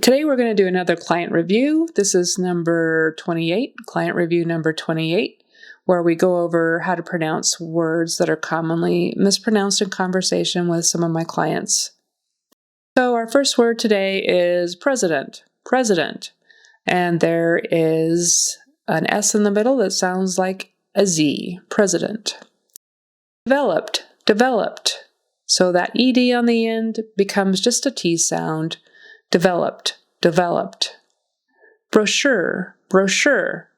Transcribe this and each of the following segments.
Today we're going to do another client review. This is number 28, client review number 28, where we go over how to pronounce words that are commonly mispronounced in conversation with some of my clients. So our first word today is president, president, and there is an S in the middle that sounds like a Z, president. Developed, developed. So that ED on the end becomes just a T sound. Developed, developed. Brochure, brochure.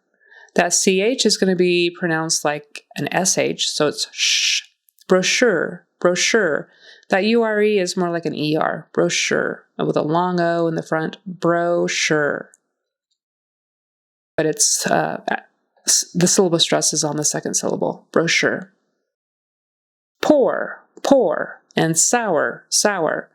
That CH is going to be pronounced like an SH, so it's sh. Brochure, brochure. That URE is more like an ER, brochure, with a long O in the front, brochure. But it's, the syllable stress is on the second syllable, brochure. Pour, pour, and sour, sour.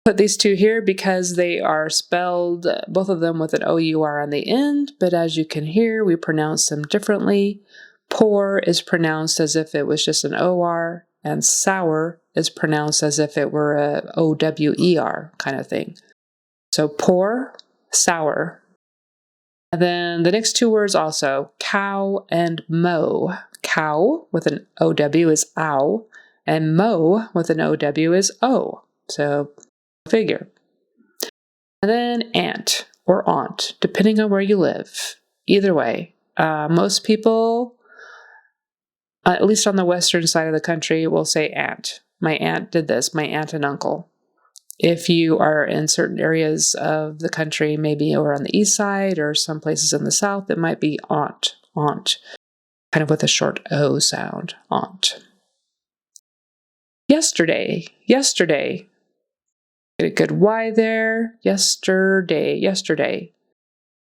Put these two here because they are spelled, both of them with an OUR on the end, but as you can hear, we pronounce them differently. Pour is pronounced as if it was just an OR, and sour is pronounced as if it were a OWER kind of thing. So pour, sour. And then the next two words also, cow and mow. Cow with an OW is ow, and mow with an OW is O. So figure. And then aunt or aunt, depending on where you live. Either way, most people, at least on the western side of the country, will say aunt. My aunt did this, my aunt and uncle. If you are in certain areas of the country, maybe over on the east side or some places in the south, it might be aunt, aunt, kind of with a short O sound, aunt. Yesterday, yesterday. Get a good Y there. Yesterday, yesterday.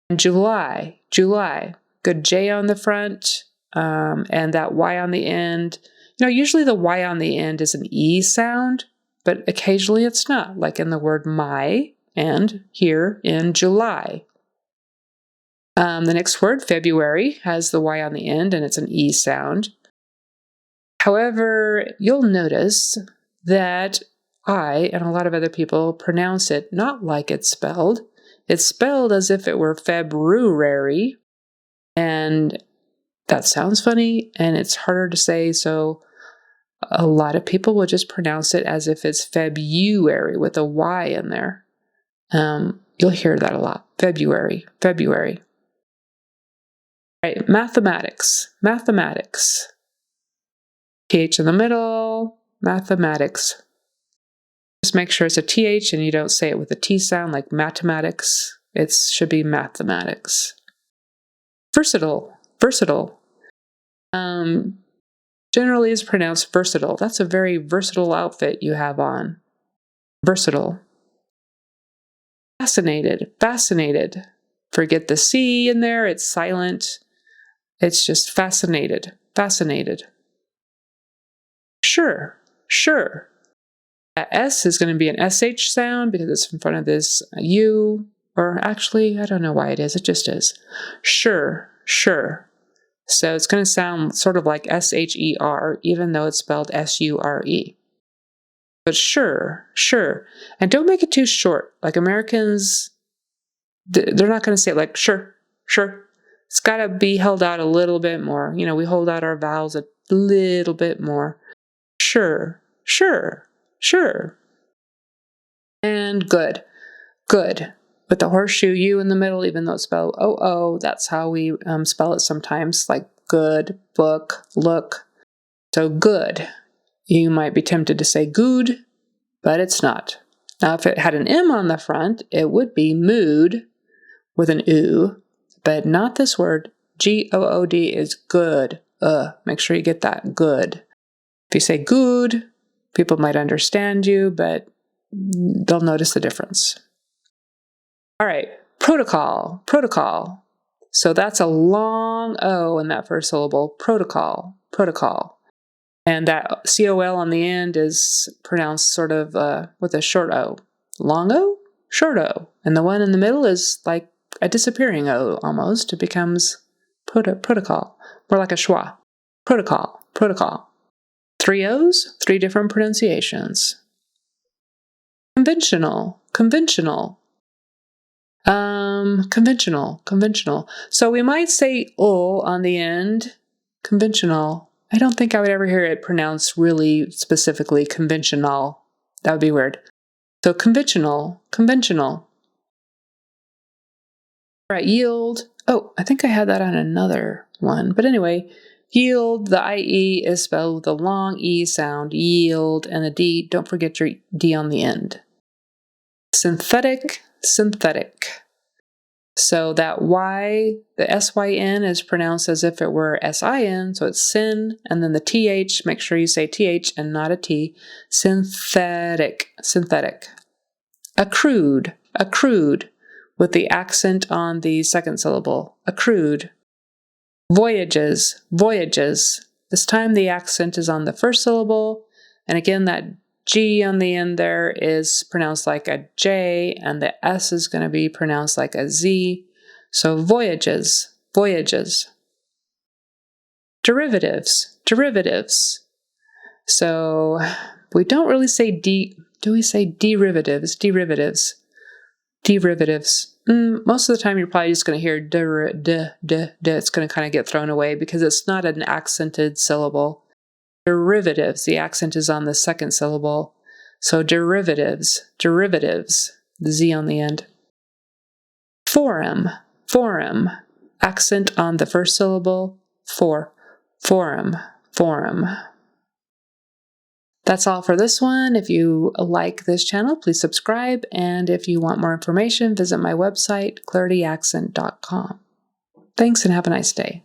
And July, July. Good J on the front, and that Y on the end. You know, usually the Y on the end is an E sound, but occasionally it's not, like in the word my and here in July. The next word, February, has the Y on the end and it's an E sound. However, you'll notice that I and a lot of other people pronounce it not like it's spelled. It's spelled as if it were February, and that sounds funny and it's harder to say, so a lot of people will just pronounce it as if it's February with a Y in there. You'll hear that a lot. February, February. All right, mathematics, mathematics. TH in the middle, mathematics. Just make sure it's a TH and you don't say it with a T sound like mathematics. It should be mathematics. Versatile, versatile. Generally is pronounced versatile. That's a very versatile outfit you have on. Versatile. Fascinated, fascinated. Forget the C in there, it's silent. It's just fascinated, fascinated. Sure, sure. That S is going to be an SH sound because it's in front of this U, or actually, I don't know why it is, it just is. Sure, sure. So it's going to sound sort of like SHER, even though it's spelled SURE. But sure, sure. And don't make it too short. Like Americans, they're not going to say it like sure, sure. It's got to be held out a little bit more. You know, we hold out our vowels a little bit more. Sure, sure. Sure. And good. Good. With the horseshoe U in the middle, even though it's spelled O-O, that's how we spell it sometimes, like good, book, look. So good. You might be tempted to say good, but it's not. Now, if it had an M on the front, it would be mood with an U, but not this word. G-O-O-D is good. Make sure you get that, good. If you say good, people might understand you, but they'll notice the difference. All right, protocol, protocol. So that's a long O in that first syllable, protocol, protocol. And that C-O-L on the end is pronounced sort of with a short O. Long O, short O. And the one in the middle is like a disappearing O almost. It becomes protocol, more like a schwa. Protocol, protocol. 3 O's, 3 different pronunciations. Conventional, conventional. Conventional. So we might say ul on the end. Conventional. I don't think I would ever hear it pronounced really specifically conventional. That would be weird. So conventional. All right, yield. Oh, I think I had that on another one. But anyway, yield, the IE is spelled with a long E sound. Yield, and the D, don't forget your D on the end. Synthetic. So that Y, the SYN is pronounced as if it were SIN, so it's sin, and then the TH, make sure you say TH and not a T. Synthetic. Accrued, with the accent on the second syllable. Accrued. Voyages. This time the accent is on the first syllable, and again that G on the end there is pronounced like a J, and the S is going to be pronounced like a Z. So voyages. Derivatives. So we don't really say do we say derivatives? Most of the time you're probably just going to hear it's going to kind of get thrown away because it's not an accented syllable. Derivatives, the accent is on the second syllable. So derivatives, the Z on the end. Forum, accent on the first syllable. Forum. That's all for this one. If you like this channel, please subscribe. And if you want more information, visit my website, clarityaccent.com. Thanks and have a nice day.